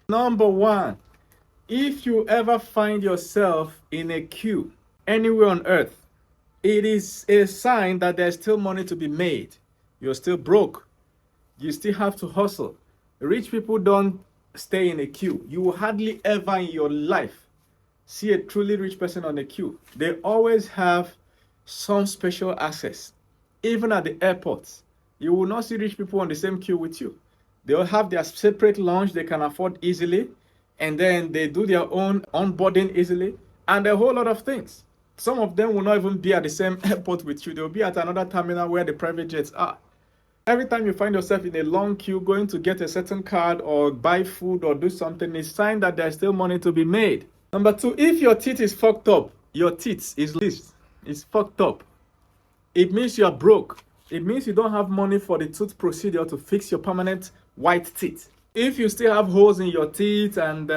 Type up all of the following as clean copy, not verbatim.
Number one, if you ever find yourself in a queue anywhere on earth, it is a sign that there's still money to be made. You're still broke. You still have to hustle. Rich people don't stay in a queue. You will hardly ever in your life see a truly rich person on a queue. They always have some special access. Even at the airports, you will not see rich people on the same queue with you. They'll have their separate lounge they can afford easily, and then they do their own onboarding easily, and a whole lot of things. Some of them will not even be at the same airport with you. They'll be at another terminal where the private jets are. Every time you find yourself in a long queue going to get a certain card or buy food or do something, it's a sign that there's still money to be made. Number two, if your teeth is fucked up, your teeth is fucked up, it means you're broke. It means you don't have money for the tooth procedure to fix your permanent white teeth. If you still have holes in your teeth, and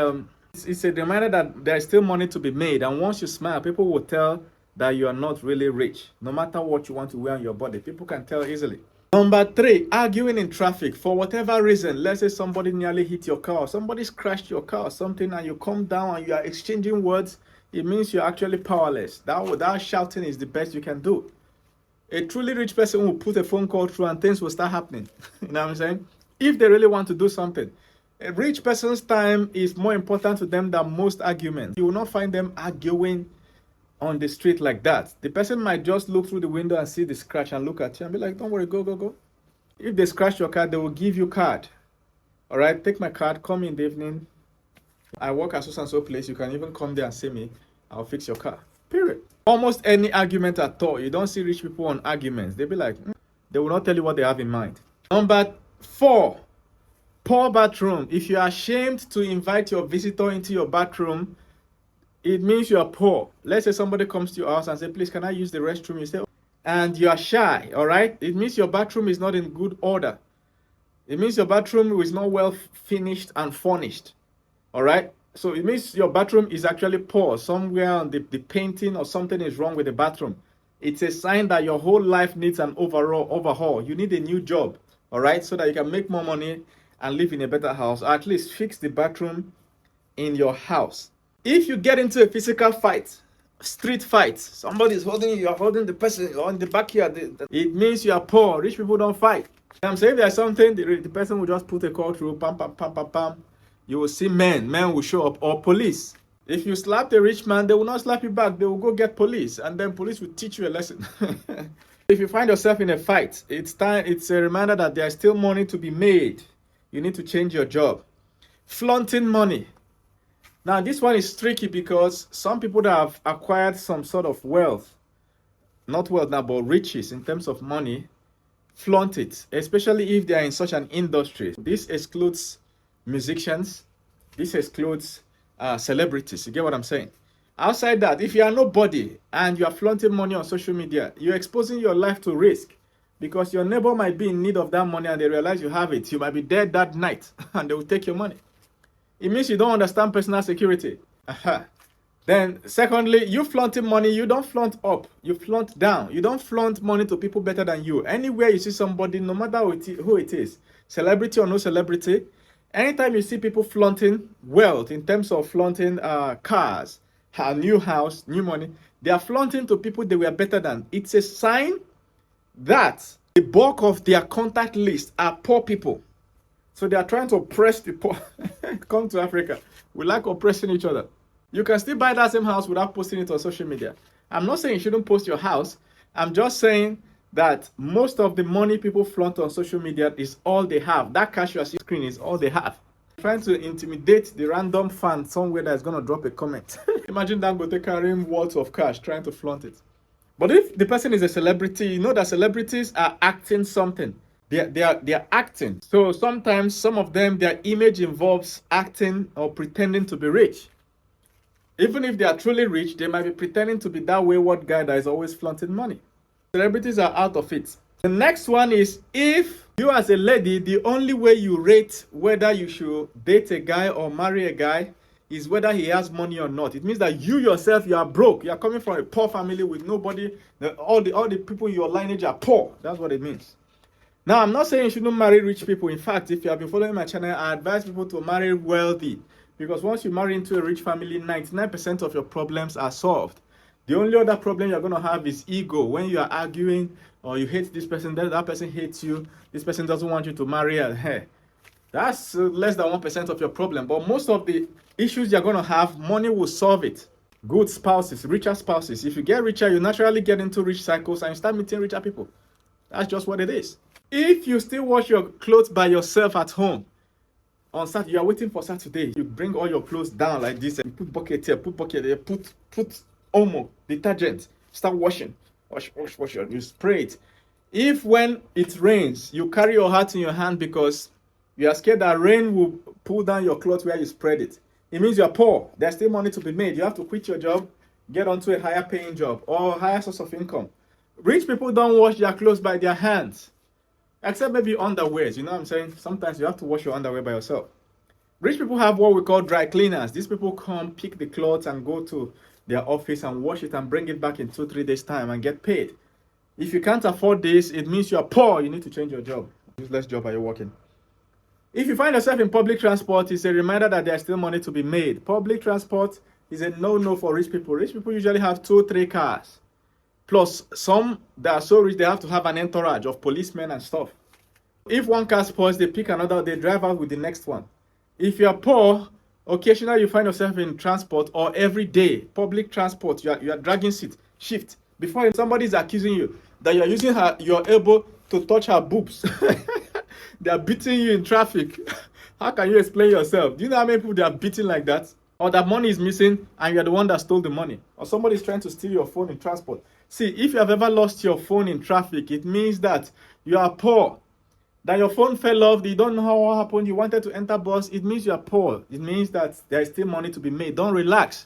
it's a reminder that there's still money to be made. And once you smile, people will tell that you are not really rich. No matter what you want to wear on your body, people can tell easily. Number three, arguing in traffic for whatever reason. Let's say somebody nearly hit your car, somebody's crashed your car or something, and you come down and you are exchanging words. It means you're actually powerless. That shouting is the best you can do. A truly rich person will put a phone call through and things will start happening. You know what I'm saying? If they really want to do something. A rich person's time is more important to them than most arguments. You will not find them arguing on the street like that. The person might just look through the window and see the scratch and look at you and be like, don't worry, go, go, go. If they scratch your car, they will give you card. All right, take my card, come in the evening. I work at so-and-so place. You can even come there and see me. I'll fix your car. Period. Almost any argument at all. You don't see rich people on arguments. They'll be like, they will not tell you what they have in mind. Number four, poor bathroom. If you are ashamed to invite your visitor into your bathroom, it means you are poor. Let's say somebody comes to your house and say, please, can I use the restroom? You say, and you are shy, all right? It means your bathroom is not in good order. It means your bathroom is not well finished and furnished, all right? So it means your bathroom is actually poor. Somewhere on the painting or something is wrong with the bathroom. It's a sign that your whole life needs an overhaul. You need a new job, all right? So that you can make more money and live in a better house, or at least fix the bathroom in your house. If you get into a physical fight, street fight, somebody is holding you, you're holding the person on the backyard, it means you are poor. Rich people don't fight. I'm saying there's something, the person will just put a call through, pam, pam, pam, pam, pam. You will see men will show up, or police. If you slap the rich man, they will not slap you back. They will go get police, and then police will teach you a lesson. If you find yourself in a fight, it's a reminder that there's still money to be made. You need to change your job. Flaunting money. Now, this one is tricky because some people that have acquired some sort of wealth, not wealth now, but riches in terms of money, flaunt it, especially if they are in such an industry. This excludes musicians. This excludes celebrities. You get what I'm saying? Outside that, if you are nobody and you are flaunting money on social media, you're exposing your life to risk because your neighbor might be in need of that money and they realize you have it. You might be dead that night and they will take your money. It means you don't understand personal security. Then, secondly, you flaunting money, you don't flaunt up, you flaunt down. You don't flaunt money to people better than you. Anywhere you see somebody, no matter who it is, celebrity or no celebrity, anytime you see people flaunting wealth in terms of flaunting cars, a new house, new money, they are flaunting to people they were better than. It's a sign that the bulk of their contact list are poor people. So they are trying to oppress the poor. Come to Africa. We like oppressing each other. You can still buy that same house without posting it on social media. I'm not saying you shouldn't post your house. I'm just saying that most of the money people flaunt on social media is all they have. That cash you are seeing screen is all they have. Trying to intimidate the random fan somewhere that's going to drop a comment. Imagine Dangote carrying walls of cash trying to flaunt it. But if the person is a celebrity, you know that celebrities are acting something. They are acting. So sometimes some of them, their image involves acting or pretending to be rich. Even if they are truly rich, they might be pretending to be that wayward guy that is always flaunting money. Celebrities are out of it. The next one is, if you as a lady, the only way you rate whether you should date a guy or marry a guy is whether he has money or not. It means that you yourself, you are broke. You are coming from a poor family with nobody. All the people in your lineage are poor. That's what it means. Now, I'm not saying you shouldn't marry rich people. In fact, if you have been following my channel, I advise people to marry wealthy. Because once you marry into a rich family, 99% of your problems are solved. The only other problem you're going to have is ego. When you are arguing or you hate this person, that person hates you, this person doesn't want you to marry her. Hey, that's less than 1% of your problem. But most of the issues you're going to have, money will solve it. Good spouses, richer spouses. If you get richer, you naturally get into rich cycles and you start meeting richer people. That's just what it is. If you still wash your clothes by yourself at home, on Saturday, you are waiting for Saturday, you bring all your clothes down like this, and you put bucket here, put bucket there, put Omo, detergent, start washing, wash, you spray it. If when it rains, you carry your hat in your hand because you are scared that rain will pull down your clothes where you spread it, it means you are poor. There's still money to be made. You have to quit your job, get onto a higher paying job or higher source of income. Rich people don't wash their clothes by their hands. Except maybe underwears, you know what I'm saying? Sometimes you have to wash your underwear by yourself. Rich people have what we call dry cleaners. These people come, pick the clothes and go to their office and wash it and bring it back in 2-3 days time and get paid. If you can't afford this, it means you are poor. You need to change your job. Useless job are you working? If you find yourself in public transport, it's a reminder that there's still money to be made. Public transport is a no-no for rich people. Rich people usually have 2-3 cars. Plus, some that are so rich, they have to have an entourage of policemen and stuff. If one car spoils, they pick another, they drive out with the next one. If you are poor, occasionally you find yourself in transport or every day, public transport, you are dragging shift. Before somebody is accusing you that you are using your elbow to touch her boobs. They are beating you in traffic. How can you explain yourself? Do you know how many people they are beating like that? Or that money is missing and you are the one that stole the money. Or somebody is trying to steal your phone in transport. See, if you have ever lost your phone in traffic, it means that you are poor. That your phone fell off, you don't know what happened, you wanted to enter bus, it means you are poor. It means that there is still money to be made. Don't relax.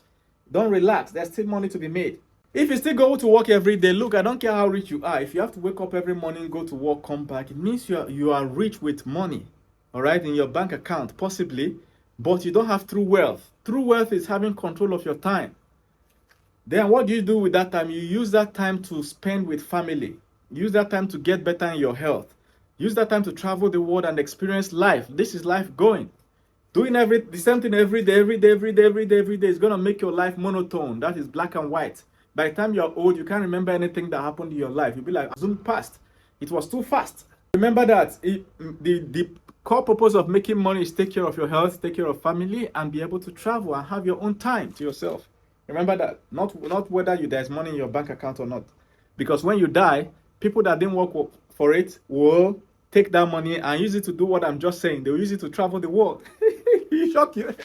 Don't relax. There's still money to be made. If you still go to work every day, look, I don't care how rich you are. If you have to wake up every morning, go to work, come back, it means you are rich with money, all right, in your bank account, possibly, but you don't have true wealth. True wealth is having control of your time. Then what do you do with that time? You use that time to spend with family. Use that time to get better in your health. Use that time to travel the world and experience life. This is life going. Doing the same thing every day is going to make your life monotone. That is black and white. By the time you're old, you can't remember anything that happened in your life. You'll be like, zoom past. It was too fast. Remember that the core purpose of making money is take care of your health, take care of family, and be able to travel and have your own time to yourself. Remember that. Not whether there's money in your bank account or not. Because when you die, people that didn't work for it will take that money and use it to do what I'm just saying. They will use it to travel the world. It shock you.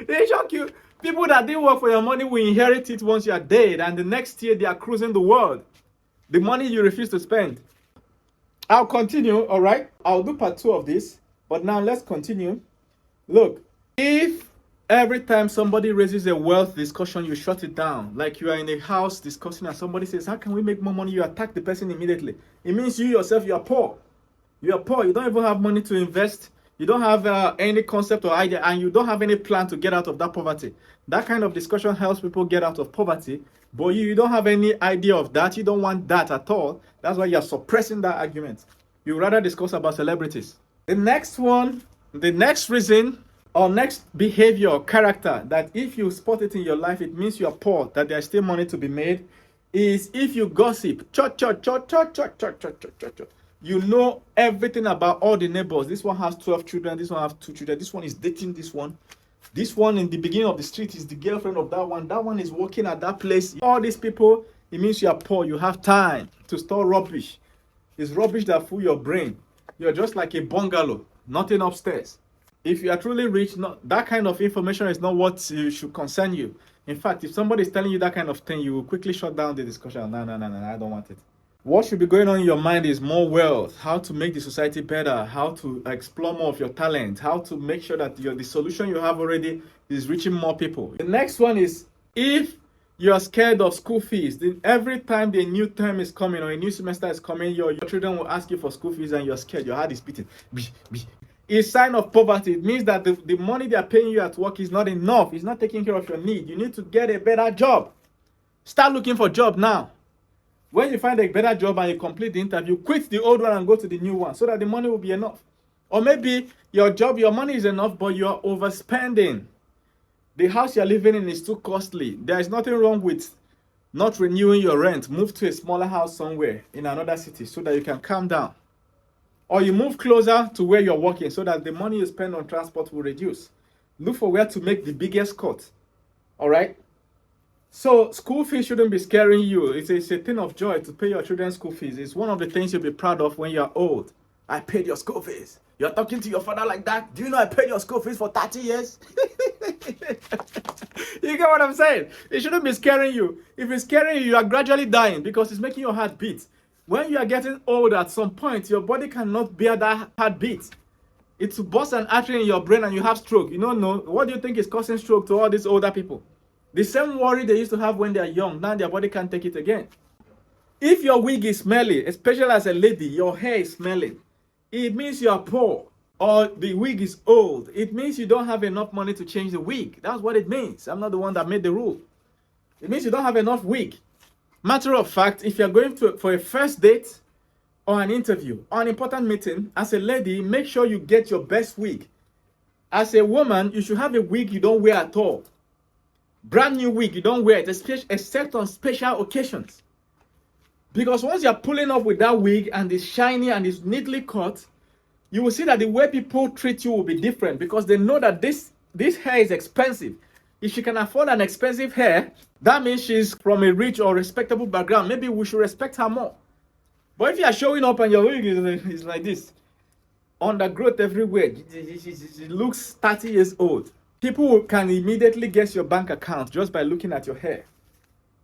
They shock you. People that didn't work for your money will inherit it once you are dead, and the next year they are cruising the world. The money you refuse to spend. I'll continue, all right? I'll do part 2 of this, but now let's continue. Look, if every time somebody raises a wealth discussion, you shut it down. Like you are in a house discussing and somebody says, how can we make more money? You attack the person immediately. It means you yourself, you are poor. You are poor. You don't even have money to invest. You don't have any concept or idea, and you don't have any plan to get out of that poverty. That kind of discussion helps people get out of poverty, but you don't have any idea of that. You don't want that at all. That's why you're suppressing that argument. You rather discuss about celebrities. The next one, the next reason or next behavior or character that if you spot it in your life, it means you are poor, that there's still money to be made, is if you gossip. You know everything about all the neighbors. This one has 12 children. This one has 2 children. This one is dating this one. This one in the beginning of the street is the girlfriend of that one. That one is working at that place. All these people, it means you are poor. You have time to store rubbish. It's rubbish that fool your brain. You're just like a bungalow, nothing upstairs. If you are truly rich, that kind of information is not what should concern you. In fact, if somebody is telling you that kind of thing, you will quickly shut down the discussion. No, I don't want it. What should be going on in your mind is more wealth, how to make the society better, how to explore more of your talent, how to make sure that the solution you have already is reaching more people. The next one is if you are scared of school fees, then every time the new term is coming or a new semester is coming, your children will ask you for school fees and you're scared, your heart is beating. It's a sign of poverty. It means that the money they are paying you at work is not enough. It's not taking care of your need. You need to get a better job. Start looking for a job now. When you find a better job and you complete the interview, quit the old one and go to the new one so that the money will be enough. Or maybe your money is enough, but you're overspending. The house you're living in is too costly. There is nothing wrong with not renewing your rent. Move to a smaller house somewhere in another city so that you can calm down. Or you move closer to where you're working so that the money you spend on transport will reduce. Look for where to make the biggest cut. All right? So school fees shouldn't be scaring you. It's a thing of joy to pay your children's school fees. It's one of the things you'll be proud of when you're old. I paid your school fees. You're talking to your father like that? Do you know I paid your school fees for 30 years? You get what I'm saying? It shouldn't be scaring you. If it's scaring you, you are gradually dying because it's making your heart beat. When you are getting old, at some point, your body cannot bear that heartbeat. It will burst an artery in your brain and you have stroke. You don't know. What do you think is causing stroke to all these older people? The same worry they used to have when they are young. Now their body can't take it again. If your wig is smelly, especially as a lady, your hair is smelling, it means you are poor. Or the wig is old, it means you don't have enough money to change the wig. That's what it means. I'm not the one that made the rule. It means you don't have enough wig. Matter of fact, if you're going for a first date or an interview or an important meeting, as a lady, make sure you get your best wig. As a woman, you should have a wig you don't wear at all. Brand new wig, you don't wear it, except on special occasions. Because once you're pulling up with that wig and it's shiny and it's neatly cut, you will see that the way people treat you will be different because they know that this hair is expensive. If she can afford an expensive hair, that means she's from a rich or respectable background. Maybe we should respect her more. But if you are showing up and your wig is like this, undergrowth everywhere, it looks 30 years old. People can immediately guess your bank account just by looking at your hair.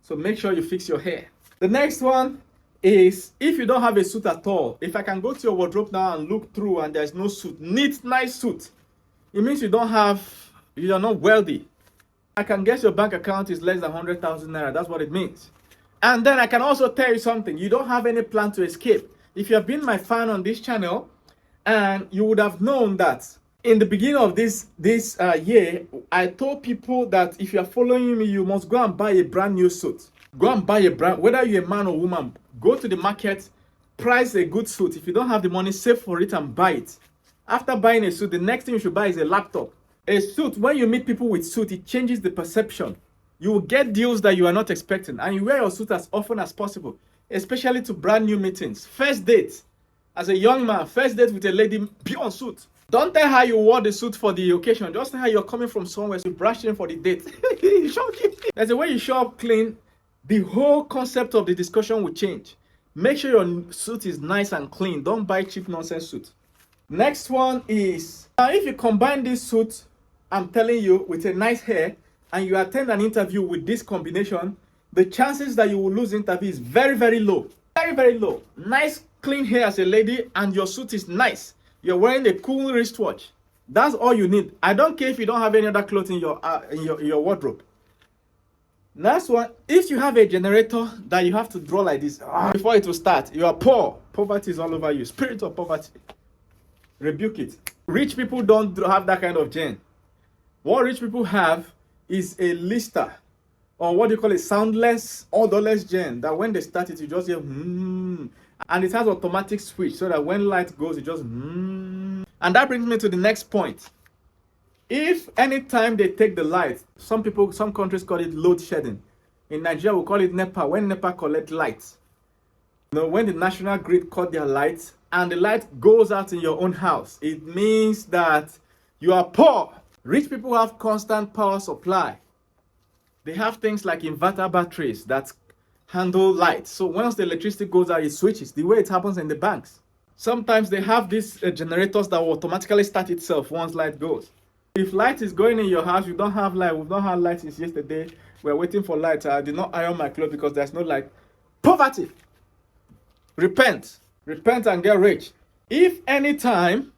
So make sure you fix your hair. The next one is if you don't have a suit at all. If I can go to your wardrobe now and look through and there's no suit, neat, nice suit, it means you are not wealthy. I can guess your bank account is less than 100,000 naira. That's what it means. And then I can also tell you something. You don't have any plan to escape. If you have been my fan on this channel, and you would have known that in the beginning of this year, I told people that if you are following me, you must go and buy a brand new suit. Go and buy whether you're a man or woman, go to the market, price a good suit. If you don't have the money, save for it and buy it. After buying a suit, the next thing you should buy is a laptop. A suit, when you meet people with suit, it changes the perception. You will get deals that you are not expecting, and you wear your suit as often as possible, especially to brand new meetings. First date, as a young man, first date with a lady, be on suit. Don't tell her you wore the suit for the occasion. Just tell her you're coming from somewhere, so you brush in for the date. There's a way you show up clean. The whole concept of the discussion will change. Make sure your suit is nice and clean. Don't buy cheap nonsense suit. Next one is, now if you combine this suit, I'm telling you, with a nice hair, and you attend an interview with this combination, the chances that you will lose the interview is very, very low. Very, very low. Nice, clean hair as a lady, and your suit is nice. You're wearing a cool wristwatch. That's all you need. I don't care if you don't have any other clothes in your wardrobe. Last one, if you have a generator that you have to draw like this before it will start, you are poor. Poverty is all over you. Spirit of poverty. Rebuke it. Rich people don't have that kind of gen. What rich people have is a lister, or what do you call it, soundless, odorless gen, that when they start it, you just hear and it has automatic switch so that when light goes, it just And that brings me to the next point. If anytime they take the light, some countries call it load shedding. In Nigeria, we call it NEPA. When NEPA collect lights, when the national grid cut their lights and the light goes out in your own house, it means that you are poor. Rich people have constant power supply. They have things like inverter batteries that handle light. So once the electricity goes out, it switches, the way it happens in the banks. Sometimes they have these generators that will automatically start itself once light goes. If light is going in your house, you don't have light. We've not had light since yesterday. We're waiting for light. I did not iron my clothes because there's no light. Poverty. Repent. Repent and get rich. If anytime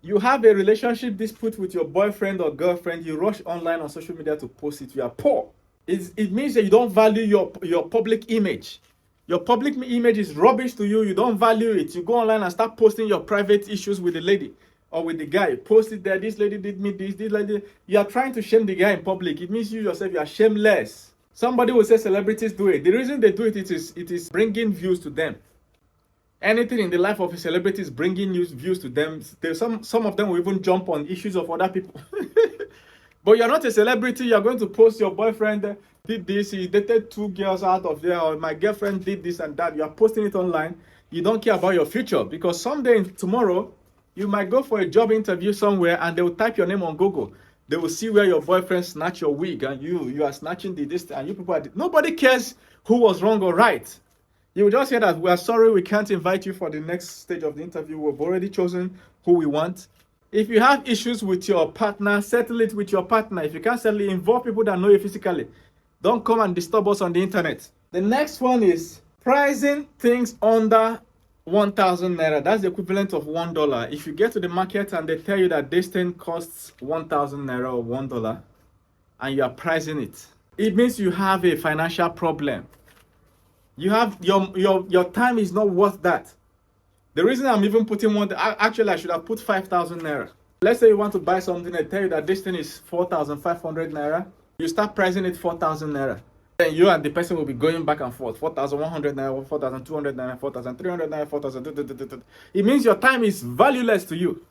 you have a relationship dispute with your boyfriend or girlfriend, you rush online on social media to post it, you are poor. It means that you don't value your public image. Your public image is rubbish to you. You don't value it. You go online and start posting your private issues with the lady or with the guy. Post it there. This lady did me this lady. You are trying to shame the guy in public. It means you yourself, you are shameless. Somebody will say celebrities do it. The reason they do it, it is bringing views to them. Anything in the life of a celebrity is bringing views to them. Some of them will even jump on issues of other people. But you're not a celebrity. You're going to post your boyfriend did this, he dated 2 girls out of there, or my girlfriend did this and that. You're posting it online. You don't care about your future, because someday, tomorrow, you might go for a job interview somewhere and they will type your name on Google. They will see where your boyfriend snatched your wig and you are snatching this, and you people nobody cares who was wrong or right. You will just say that we are sorry, we can't invite you for the next stage of the interview. We've already chosen who we want. If you have issues with your partner, settle it with your partner. If you can't settle it, involve people that know you physically. Don't come and disturb us on the internet. The next one is pricing things under 1,000 naira. That's the equivalent of $1. If you get to the market and they tell you that this thing costs 1,000 naira or $1 and you are pricing it, it means you have a financial problem. You have your time is not worth that. The reason I'm even putting one, actually I should have put 5,000 naira. Let's say you want to buy something, they tell you that this thing is 4,500 naira. You start pricing it 4,000 naira. Then you and the person will be going back and forth. 4,100 naira, 4,200 naira, 4,300 naira, 4,000. It means your time is valueless to you.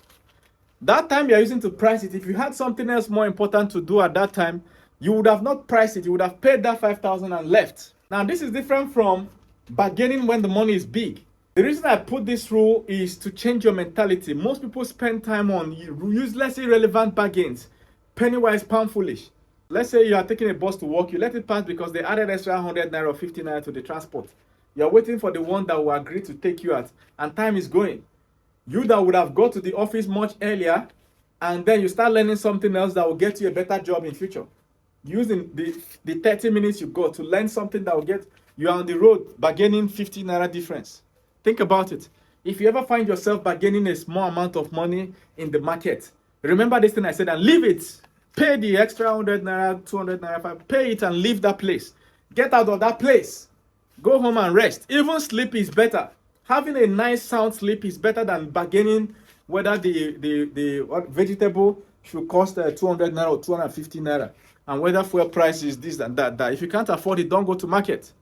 That time you're using to price it, if you had something else more important to do at that time, you would have not priced it. You would have paid that 5,000 and left. Now, this is different from bargaining when the money is big. The reason I put this rule is to change your mentality. Most people spend time on useless, irrelevant bargains. Penny wise, pound foolish. Let's say you are taking a bus to work. You let it pass because they added extra 100 naira or 50 naira to the transport. You're waiting for the one that will agree to take you out. And time is going. You that would have got to the office much earlier, and then you start learning something else that will get you a better job in future. Using the 30 minutes you got to learn something that will get you on the road bargaining 50 naira difference. Think about it. If you ever find yourself bargaining a small amount of money in the market, remember this thing I said and leave it. Pay the extra 100 naira, 200 naira, pay it and leave that place. Get out of that place. Go home and rest. Even sleep is better. Having a nice sound sleep is better than bargaining whether the vegetable should cost 200 naira or 250 naira, and whether fuel price is this and that. If you can't afford it, don't go to market.